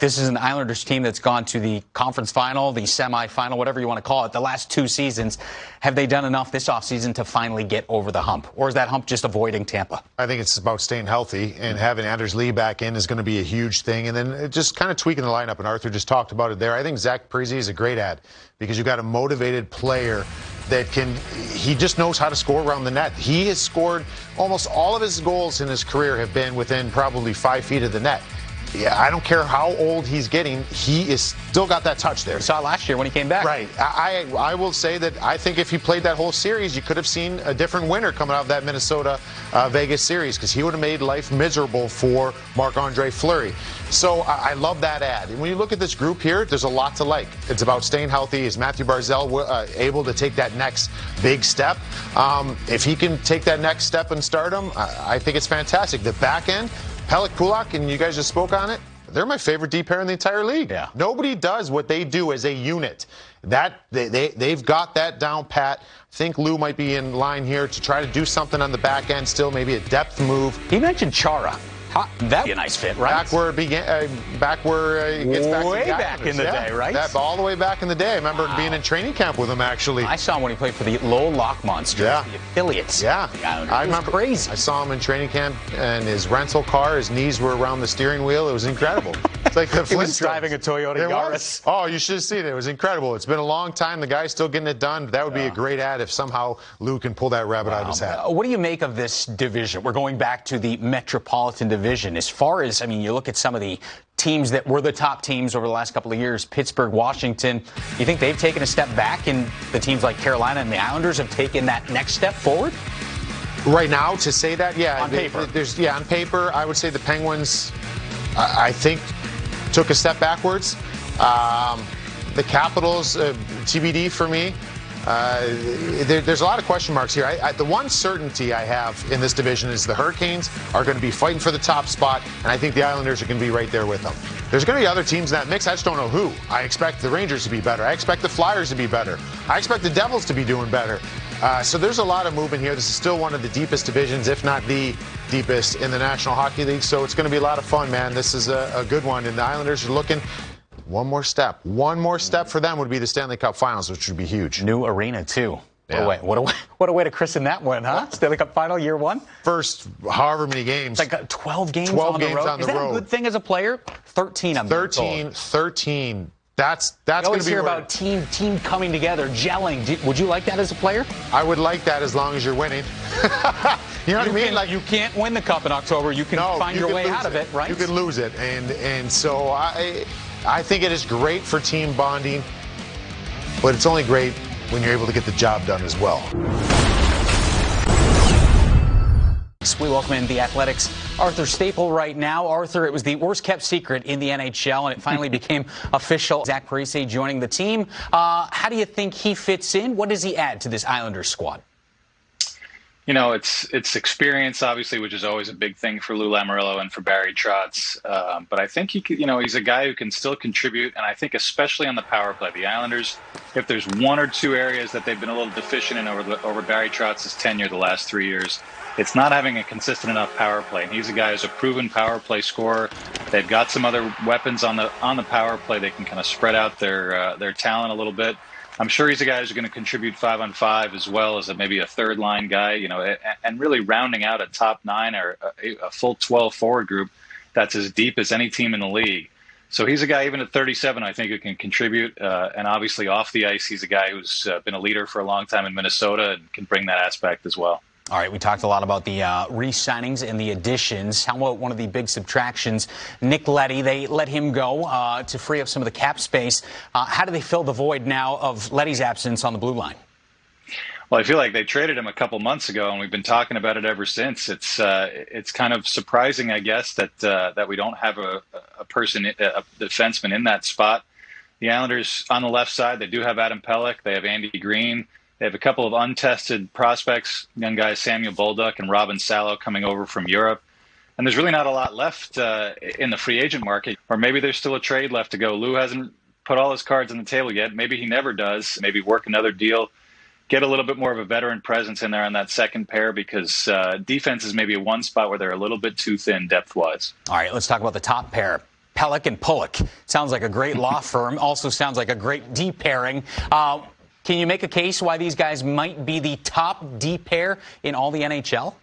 this is an Islanders team that's gone to the conference final, the semifinal, whatever you want to call it, the last 2 seasons. Have they done enough this offseason to finally get over the hump? Or is that hump just avoiding Tampa? I think it's about staying healthy, and having Anders Lee back in is going to be a huge thing. And then just kind of tweaking the lineup, and Arthur just talked about it there. I think Zach Parise is a great add because you've got a motivated player that he just knows how to score around the net. He has scored almost all of his goals in his career have been within probably 5 feet of the net. Yeah, I don't care how old he's getting, he is still got that touch there. We saw it last year when he came back. Right. I will say that I think if he played that whole series, you could have seen a different winner coming out of that Minnesota-Vegas series, because he would have made life miserable for Marc-Andre Fleury. So I love that ad. And when you look at this group here, there's a lot to like. It's about staying healthy. Is Matthew Barzal able to take that next big step? If he can take that next step in stardom, I think it's fantastic. The back end, Pelech Kulak, and you guys just spoke on it, they're my favorite deep pair in the entire league. Yeah. Nobody does what they do as a unit. They've got that down pat. I think Lou might be in line here to try to do something on the back end still, maybe a depth move. He mentioned Chara. That'd be a nice fit, right? Back where it gets back way to back in the day, right? All the way back in the day. I remember being in training camp with him, actually. I saw him when he played for the Lowell Lock Monsters, the affiliates. Yeah, I remember. Crazy. I saw him in training camp, and his rental car, his knees were around the steering wheel. It was incredible. It's like the he was driving a Toyota Yaris. Oh, you should have seen it. It was incredible. It's been a long time. The guy's still getting it done. That would be a great ad if somehow Lou can pull that rabbit out of his hat. What do you make of this division? We're going back to the Metropolitan Division. As far as, you look at some of the teams that were the top teams over the last couple of years, Pittsburgh, Washington, you think they've taken a step back, and the teams like Carolina and the Islanders have taken that next step forward? Right now, to say that, yeah. On paper. On paper, I would say the Penguins, I think, took a step backwards. The Capitals, TBD for me. There's a lot of question marks here. The one certainty I have in this division is the Hurricanes are going to be fighting for the top spot, and I think the Islanders are going to be right there with them. There's going to be other teams in that mix. I just don't know who. I expect the Rangers to be better. I expect the Flyers to be better. I expect the Devils to be doing better. So there's a lot of movement here. This is still one of the deepest divisions, if not the deepest, in the National Hockey League. So it's going to be a lot of fun, man. This is a good one, and the Islanders are looking. One more step for them would be the Stanley Cup Finals, which would be huge. New arena, too. Yeah. What a way to christen that one, huh? Stanley Cup Final, year one? First, however many games. It's like 12 games 12 on games the road. on the Is that road. a good thing as a player? 13, I'm 13. That's going to be. You always hear about team coming together, gelling. Would you like that as a player? I would like that as long as you're winning. You know what I mean? You can't win the Cup in October. You can find your way out of it, right? You can lose it, and so I think it is great for team bonding, but it's only great when you're able to get the job done as well. We welcome in the Athletics' Arthur Staple right now. Arthur, it was the worst-kept secret in the NHL, and it finally became official. Zach Parise joining the team. How do you think he fits in? What does he add to this Islanders squad? It's experience, obviously, which is always a big thing for Lou Lamoriello and for Barry Trotz. But I think he's a guy who can still contribute, and I think especially on the power play. The Islanders, if there's one or two areas that they've been a little deficient in over Barry Trotz's tenure the last 3 years, it's not having a consistent enough power play. And he's a guy who's a proven power play scorer. They've got some other weapons on the power play. They can kind of spread out their talent a little bit. I'm sure he's a guy who's going to contribute 5-on-5 as well as maybe a third line guy, and really rounding out a top 9 or a full 12 forward group that's as deep as any team in the league. So he's a guy, even at 37, I think, who can contribute. And obviously off the ice, he's a guy who's been a leader for a long time in Minnesota and can bring that aspect as well. All right, we talked a lot about the re-signings and the additions. How about one of the big subtractions, Nick Leddy? They let him go to free up some of the cap space. How do they fill the void now of Leddy's absence on the blue line? Well, I feel like they traded him a couple months ago, and we've been talking about it ever since. It's kind of surprising, I guess, that we don't have a defenseman in that spot. The Islanders on the left side, they do have Adam Pelech. They have Andy Green. They have a couple of untested prospects, young guys Samuel Bolduc and Robin Salo coming over from Europe. And there's really not a lot left in the free agent market, or maybe there's still a trade left to go. Lou hasn't put all his cards on the table yet. Maybe he never does. Maybe work another deal, get a little bit more of a veteran presence in there on that second pair, because defense is maybe one spot where they're a little bit too thin depth-wise. All right, let's talk about the top pair. Pelech and Pulick. Sounds like a great law firm. Also sounds like a great D pairing. Can you make a case why these guys might be the top D pair in all the NHL?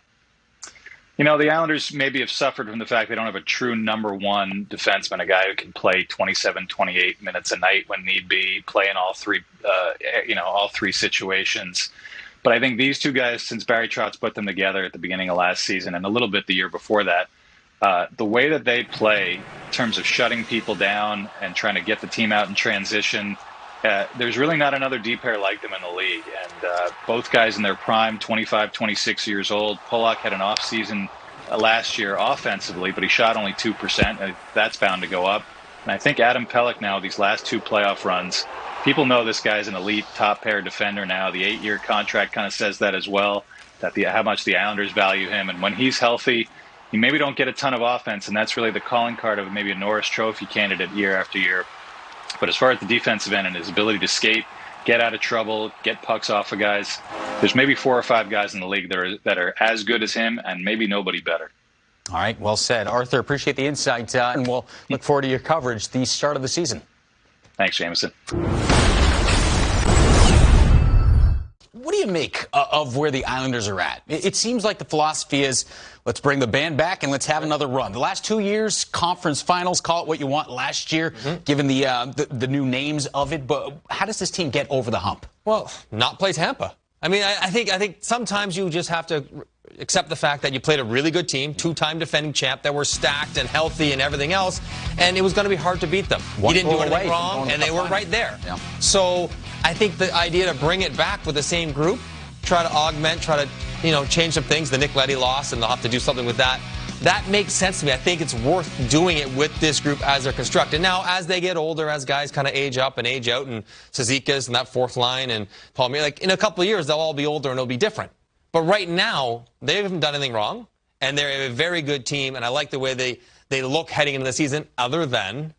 You know, the Islanders maybe have suffered from the fact they don't have a true number one defenseman, a guy who can play 27, 28 minutes a night when need be, play in all three situations. But I think these two guys, since Barry Trotz put them together at the beginning of last season and a little bit the year before that, the way that they play in terms of shutting people down and trying to get the team out in transition, there's really not another D pair like them in the league. And both guys in their prime, 25, 26 years old. Pulock had an offseason last year offensively, but he shot only 2%. And that's bound to go up. And I think Adam Pelech now, these last two playoff runs, people know this guy's an elite top pair defender now. The 8-year contract kind of says that as well, that how much the Islanders value him. And when he's healthy, you maybe don't get a ton of offense, and that's really the calling card of maybe a Norris Trophy candidate year after year. But as far as the defensive end and his ability to skate, get out of trouble, get pucks off of guys, there's maybe 4 or 5 guys in the league that are as good as him, and maybe nobody better. All right, well said. Arthur, appreciate the insight, and we'll look forward to your coverage the start of the season. Thanks, Jameson. What do you make of where the Islanders are at? It seems like the philosophy is, let's bring the band back and let's have another run. The last 2 years, conference finals, call it what you want, last year, given the new names of it. But how does this team get over the hump? Well, not play Tampa. I mean, I think sometimes you just have to accept the fact that you played a really good team, 2-time defending champ, that were stacked and healthy and everything else, and it was going to be hard to beat them. You didn't do anything wrong, and they were right there. Yeah. So I think the idea to bring it back with the same group, try to augment, try to change some things. The Nick Leddy loss, and they'll have to do something with that. That makes sense to me. I think it's worth doing it with this group as they're constructed. Now, as they get older, as guys kind of age up and age out, and Cizikas and that fourth line and Palmieri, like in a couple of years, they'll all be older and it'll be different. But right now, they haven't done anything wrong, and they're a very good team, and I like the way they look heading into the season, other than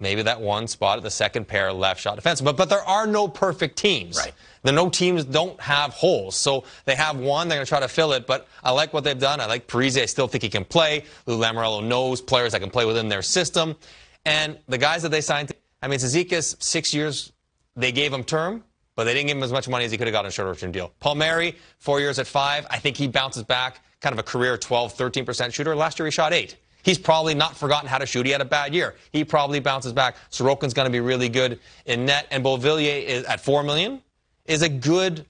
maybe that one spot at the second pair left shot defense. But there are no perfect teams. Right. No teams don't have holes. So they have one, they're going to try to fill it. But I like what they've done. I like Parise. I still think he can play. Lou Lamoriello knows players that can play within their system. And the guys that they signed, Cizikas, 6 years, they gave him term, but they didn't give him as much money as he could have got in a shorter-term deal. Palmieri, 4 years at 5. I think he bounces back, kind of a career 12, 13% shooter. Last year he shot 8. He's probably not forgotten how to shoot. He had a bad year. He probably bounces back. Sorokin's going to be really good in net. And Beauvillier is at $4 million. Is a good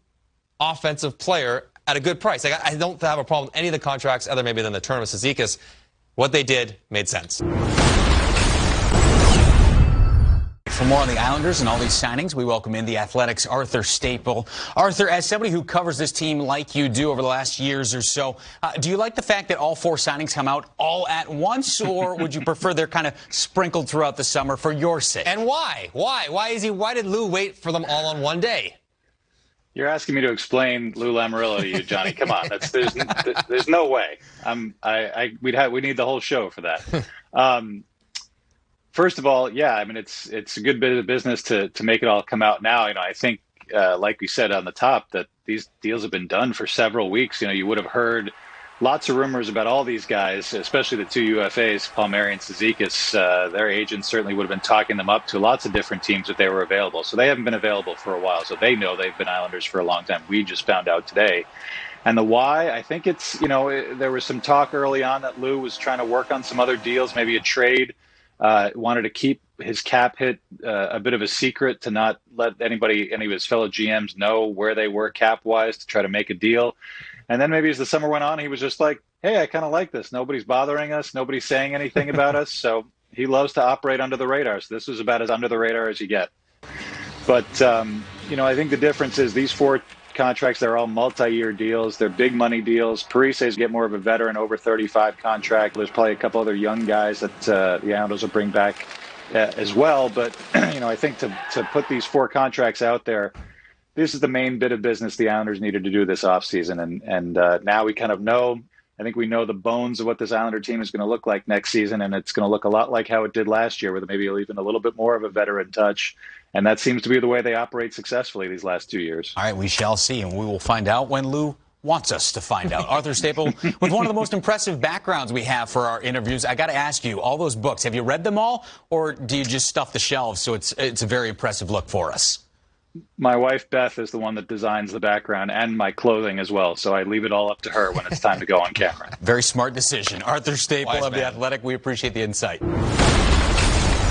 offensive player at a good price. I don't have a problem with any of the contracts other maybe than the term of Cizikas. What they did made sense. For more on the Islanders and all these signings, we welcome in the Athletics' Arthur Staple. Arthur, as somebody who covers this team like you do over the last years or so, do you like the fact that all 4 signings come out all at once, or would you prefer they're kind of sprinkled throughout the summer for your sake? And why? Why did Lou wait for them all on one day? You're asking me to explain Lou Lamoriello to you, Johnny. Come on, there's no way. We need the whole show for that. First of all, yeah, it's a good bit of business to make it all come out now. I think, like we said on the top, that these deals have been done for several weeks. You would have heard lots of rumors about all these guys, especially the 2 UFAs, Palmieri and Cizikas. Their agents certainly would have been talking them up to lots of different teams if they were available. So they haven't been available for a while. So they know they've been Islanders for a long time. We just found out today. And the why, I think it's, there was some talk early on that Lou was trying to work on some other deals, maybe a trade. Wanted to keep his cap hit a bit of a secret, to not let any of his fellow GMs know where they were cap-wise, to try to make a deal. And then maybe as the summer went on, he was just like, hey, I kind of like this. Nobody's bothering us. Nobody's saying anything about us. So he loves to operate under the radar. So this was about as under the radar as you get. But, I think the difference is these 4 contracts, they're all multi-year deals. They're big money deals. Parise's get more of a veteran over 35 contract. There's probably a couple other young guys that the Islanders will bring back as well. But, I think to put these 4 contracts out there, this is the main bit of business the Islanders needed to do this offseason. And now we kind of know, I think we know the bones of what this Islander team is going to look like next season. And it's going to look a lot like how it did last year, with maybe even a little bit more of a veteran touch. And that seems to be the way they operate successfully these last 2 years. All right, we shall see. And we will find out when Lou wants us to find out. Arthur Staple, with one of the most impressive backgrounds we have for our interviews, I got to ask you, all those books, have you read them all, or do you just stuff the shelves so it's a very impressive look for us? My wife, Beth, is the one that designs the background and my clothing as well, so I leave it all up to her when it's time to go on camera. Very smart decision. Arthur Staple Wise of The man. Athletic, we appreciate the insight.